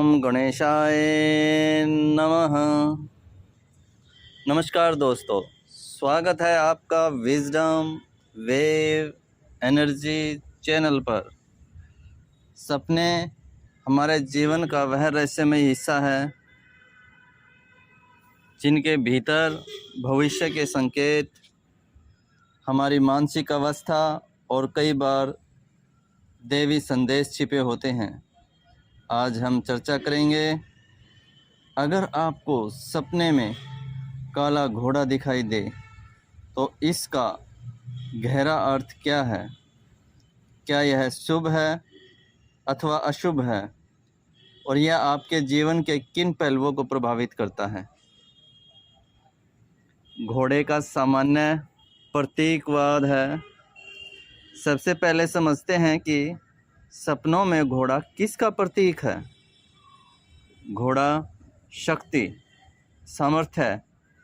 ओम गणेशाय नमः। नमस्कार दोस्तों, स्वागत है आपका विजडम वेव एनर्जी चैनल पर। सपने हमारे जीवन का वह रहस्यमय हिस्सा है जिनके भीतर भविष्य के संकेत, हमारी मानसिक अवस्था और कई बार दैवी संदेश छिपे होते हैं। आज हम चर्चा करेंगे, अगर आपको सपने में काला घोड़ा दिखाई दे तो इसका गहरा अर्थ क्या है। क्या यह शुभ है अथवा अशुभ है, और यह आपके जीवन के किन पहलुओं को प्रभावित करता है। घोड़े का सामान्य प्रतीकवाद है। सबसे पहले समझते हैं कि सपनों में घोड़ा किसका प्रतीक है। घोड़ा शक्ति, सामर्थ्य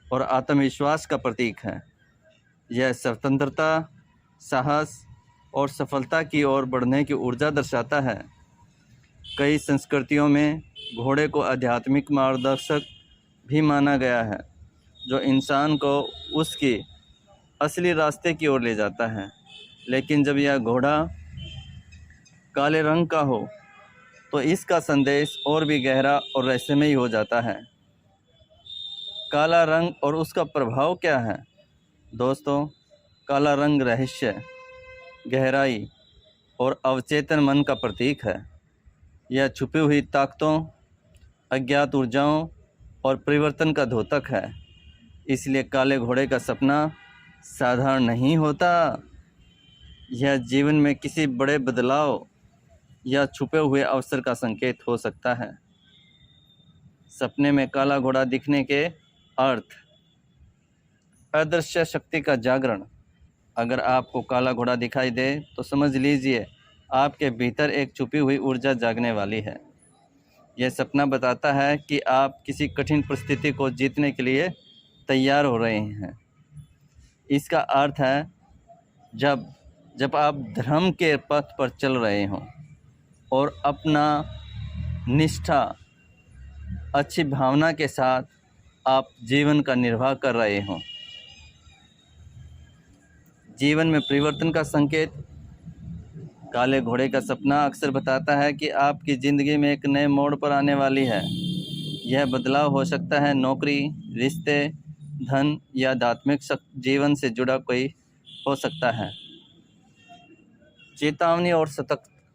और आत्मविश्वास का प्रतीक है। यह स्वतंत्रता, साहस और सफलता की ओर बढ़ने की ऊर्जा दर्शाता है। कई संस्कृतियों में घोड़े को आध्यात्मिक मार्गदर्शक भी माना गया है, जो इंसान को उसकी असली रास्ते की ओर ले जाता है। लेकिन जब यह घोड़ा काले रंग का हो तो इसका संदेश और भी गहरा और रहस्यमय हो जाता है। काला रंग और उसका प्रभाव क्या है। दोस्तों, काला रंग रहस्य, गहराई और अवचेतन मन का प्रतीक है। यह छुपी हुई ताकतों, अज्ञात ऊर्जाओं और परिवर्तन का द्योतक है। इसलिए काले घोड़े का सपना साधारण नहीं होता। यह जीवन में किसी बड़े बदलाव या छुपे हुए अवसर का संकेत हो सकता है। सपने में काला घोड़ा दिखने के अर्थ। अदृश्य शक्ति का जागरण। अगर आपको काला घोड़ा दिखाई दे तो समझ लीजिए आपके भीतर एक छुपी हुई ऊर्जा जागने वाली है। यह सपना बताता है कि आप किसी कठिन परिस्थिति को जीतने के लिए तैयार हो रहे हैं। इसका अर्थ है जब आप धर्म के पथ पर चल रहे हों और अपना निष्ठा, अच्छी भावना के साथ आप जीवन का निर्वाह कर रहे हों। जीवन में परिवर्तन का संकेत। काले घोड़े का सपना अक्सर बताता है कि आपकी ज़िंदगी में एक नए मोड़ पर आने वाली है। यह बदलाव हो सकता है नौकरी, रिश्ते, धन या आध्यात्मिक जीवन से जुड़ा कोई हो सकता है। चेतावनी और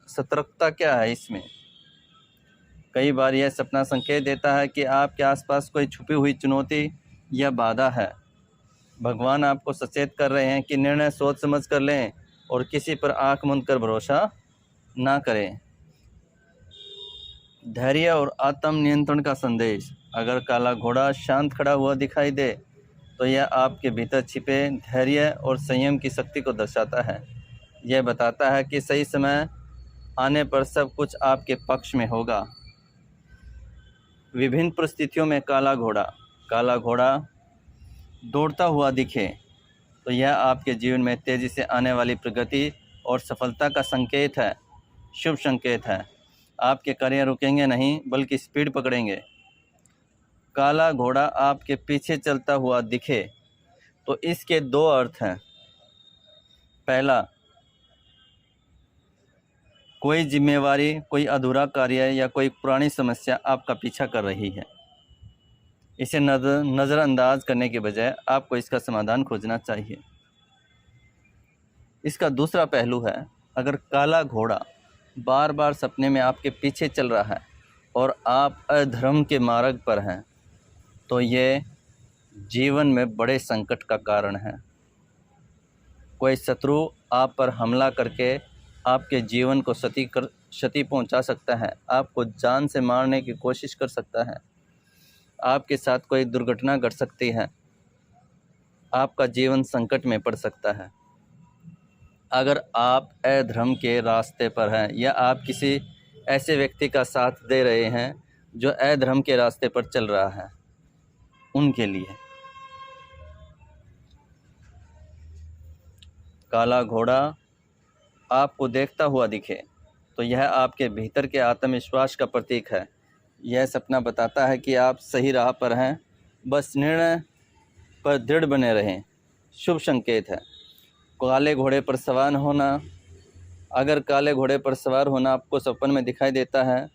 सतर्कता क्या है इसमें। कई बार यह सपना संकेत देता है कि आपके आसपास कोई छुपी हुई चुनौती या बाधा है। भगवान आपको सचेत कर रहे हैं कि निर्णय सोच समझ कर लें और किसी पर आंख मूंद कर भरोसा ना करें। धैर्य और आत्म नियंत्रण का संदेश। अगर काला घोड़ा शांत खड़ा हुआ दिखाई दे तो यह आपके भीतर छिपे धैर्य और संयम की शक्ति को दर्शाता है। यह बताता है कि सही समय आने पर सब कुछ आपके पक्ष में होगा। विभिन्न परिस्थितियों में काला घोड़ा दौड़ता हुआ दिखे तो यह आपके जीवन में तेज़ी से आने वाली प्रगति और सफलता का संकेत है, शुभ संकेत है। आपके करियर रुकेंगे नहीं बल्कि स्पीड पकड़ेंगे। काला घोड़ा आपके पीछे चलता हुआ दिखे तो इसके दो अर्थ हैं। पहला, कोई जिम्मेवारी, कोई अधूरा कार्य या कोई पुरानी समस्या आपका पीछा कर रही है। इसे नज़रअंदाज करने के बजाय आपको इसका समाधान खोजना चाहिए। इसका दूसरा पहलू है, अगर काला घोड़ा बार बार सपने में आपके पीछे चल रहा है और आप अधर्म के मार्ग पर हैं तो ये जीवन में बड़े संकट का कारण है। कोई शत्रु आप पर हमला करके आपके जीवन को क्षति पहुंचा सकता है, आपको जान से मारने की कोशिश कर सकता है, आपके साथ कोई दुर्घटना घट सकती है, आपका जीवन संकट में पड़ सकता है। अगर आप अधर्म के रास्ते पर हैं या आप किसी ऐसे व्यक्ति का साथ दे रहे हैं जो अधर्म के रास्ते पर चल रहा है, उनके लिए काला घोड़ा आपको देखता हुआ दिखे तो यह आपके भीतर के आत्मविश्वास का प्रतीक है। यह सपना बताता है कि आप सही राह पर हैं, बस निर्णय पर दृढ़ बने रहें। शुभ संकेत है। काले घोड़े पर सवार होना। अगर काले घोड़े पर सवार होना आपको सपन में दिखाई देता है,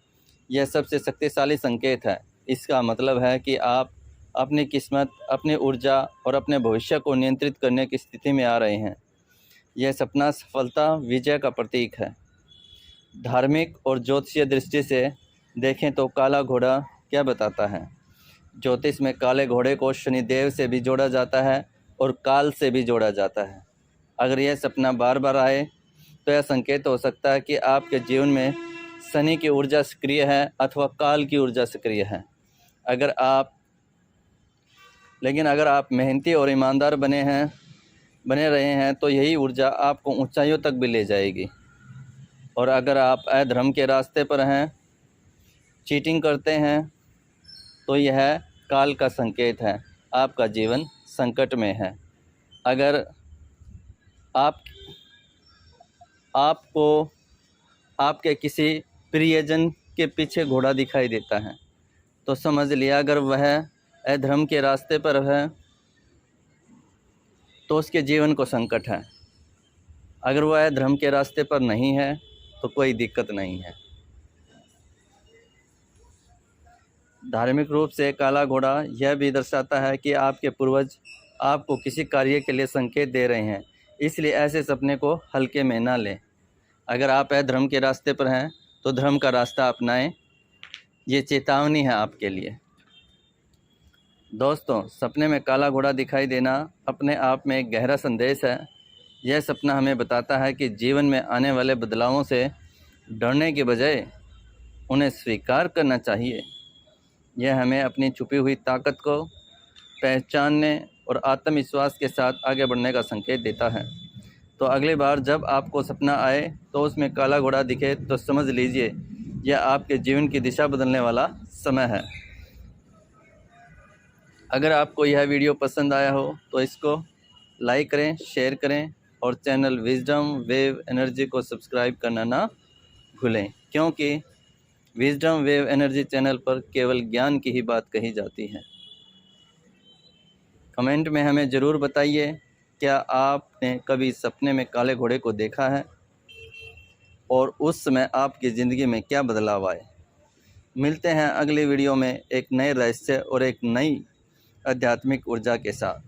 यह सबसे शक्तिशाली संकेत है। इसका मतलब है कि आप अपनी किस्मत, अपनी ऊर्जा और अपने भविष्य को नियंत्रित करने की स्थिति में आ रहे हैं। यह सपना सफलता, विजय का प्रतीक है। धार्मिक और ज्योतिषीय दृष्टि से देखें तो काला घोड़ा क्या बताता है? ज्योतिष में काले घोड़े को शनिदेव से भी जोड़ा जाता है और काल से भी जोड़ा जाता है। अगर यह सपना बार बार आए तो यह संकेत हो सकता है कि आपके जीवन में शनि की ऊर्जा सक्रिय है अथवा काल की ऊर्जा सक्रिय है। अगर आप मेहनती और ईमानदार बने रहे हैं तो यही ऊर्जा आपको ऊंचाइयों तक भी ले जाएगी। और अगर आप अधर्म के रास्ते पर हैं, चीटिंग करते हैं, तो यह काल का संकेत है। आपका जीवन संकट में है। अगर आपको आपके किसी प्रियजन के पीछे घोड़ा दिखाई देता है तो समझ लिया अगर वह अधर्म के रास्ते पर है तो उसके जीवन को संकट है। अगर वह धर्म के रास्ते पर नहीं है तो कोई दिक्कत नहीं है। धार्मिक रूप से काला घोड़ा यह भी दर्शाता है कि आपके पूर्वज आपको किसी कार्य के लिए संकेत दे रहे हैं, इसलिए ऐसे सपने को हल्के में ना लें। अगर आप अधर्म के रास्ते पर हैं तो धर्म का रास्ता अपनाएं। ये चेतावनी है आपके लिए। दोस्तों, सपने में काला घोड़ा दिखाई देना अपने आप में एक गहरा संदेश है। यह सपना हमें बताता है कि जीवन में आने वाले बदलावों से डरने के बजाय उन्हें स्वीकार करना चाहिए। यह हमें अपनी छुपी हुई ताकत को पहचानने और आत्मविश्वास के साथ आगे बढ़ने का संकेत देता है। तो अगली बार जब आपको सपना आए तो उसमें काला घोड़ा दिखे तो समझ लीजिए यह आपके जीवन की दिशा बदलने वाला समय है। अगर आपको यह वीडियो पसंद आया हो तो इसको लाइक करें, शेयर करें और चैनल विजडम वेव एनर्जी को सब्सक्राइब करना ना भूलें, क्योंकि विजडम वेव एनर्जी चैनल पर केवल ज्ञान की ही बात कही जाती है। कमेंट में हमें ज़रूर बताइए, क्या आपने कभी सपने में काले घोड़े को देखा है और उस समय आपकी ज़िंदगी में क्या बदलाव आए। मिलते हैं अगली वीडियो में एक नए रहस्य और एक नई आध्यात्मिक ऊर्जा के साथ।